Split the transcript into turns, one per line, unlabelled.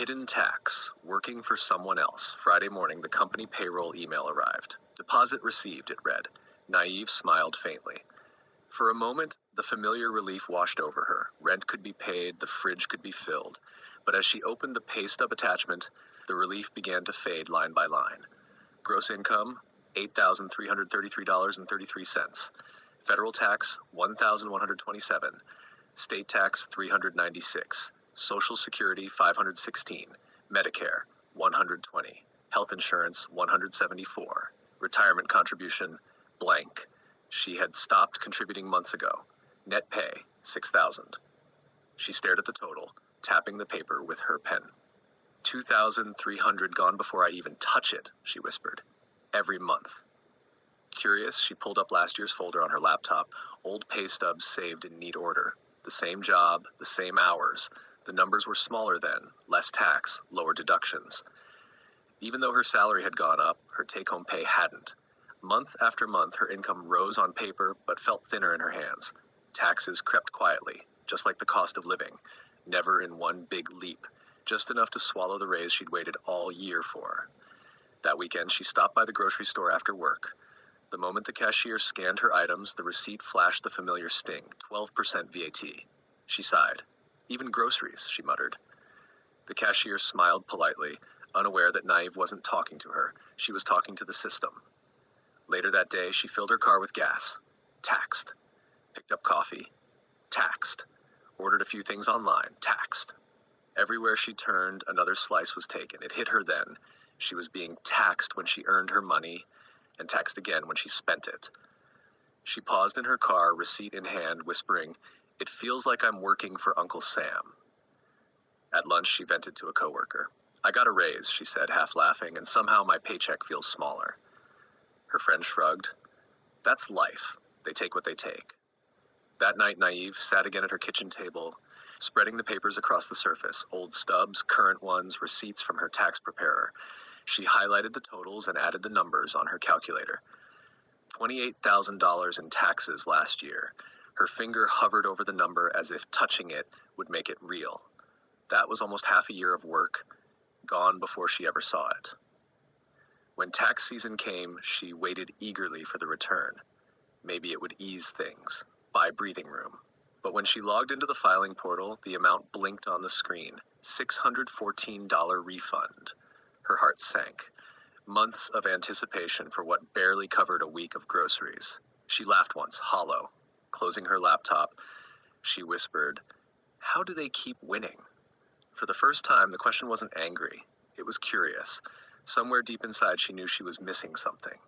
Hidden tax, working for someone else. Friday morning, the company payroll email arrived. Deposit received, it read. Naive smiled faintly. For a moment, the familiar relief washed over her. Rent could be paid, the fridge could be filled. But as she opened the pay stub attachment, the relief began to fade line by line. Gross income, $8,333.33. Federal tax, $1,127. State tax, $396. Social Security, $516. Medicare, $120. Health insurance, $174. Retirement contribution, blank. She had stopped contributing months ago. Net pay, $6,000. She stared at the total, tapping the paper with her pen. $2,300 gone before I even touch it, she whispered. Every month. Curious, she pulled up last year's folder on her laptop, old pay stubs saved in neat order. The same job, the same hours. The numbers were smaller then, less tax, lower deductions. Even though her salary had gone up, her take-home pay hadn't. Month after month, her income rose on paper, but felt thinner in her hands. Taxes crept quietly, just like the cost of living, never in one big leap, just enough to swallow the raise she'd waited all year for. That weekend, she stopped by the grocery store after work. The moment the cashier scanned her items, the receipt flashed the familiar sting, 12% VAT. She sighed. Even groceries, she muttered. The cashier smiled politely, unaware that Naive wasn't talking to her. She was talking to the system. Later that day, she filled her car with gas. Taxed. Picked up coffee. Taxed. Ordered a few things online. Taxed. Everywhere she turned, another slice was taken. It hit her then. She was being taxed when she earned her money, and taxed again when she spent it. She paused in her car, receipt in hand, whispering, "It feels like I'm working for Uncle Sam." At lunch, she vented to a coworker. "I got a raise," she said, half laughing, "and somehow my paycheck feels smaller." Her friend shrugged. "That's life. They take what they take." That night, Naive sat again at her kitchen table, spreading the papers across the surface, old stubs, current ones, receipts from her tax preparer. She highlighted the totals and added the numbers on her calculator. $28,000 in taxes last year. Her finger hovered over the number as if touching it would make it real. That was almost half a year of work, gone before she ever saw it. When tax season came, she waited eagerly for the return. Maybe it would ease things, buy breathing room. But when she logged into the filing portal, the amount blinked on the screen. $614 refund. Her heart sank. Months of anticipation for what barely covered a week of groceries. She laughed once, hollow. Closing her laptop, she whispered, "How do they keep winning?" For the first time, the question wasn't angry. It was curious. Somewhere deep inside, she knew she was missing something.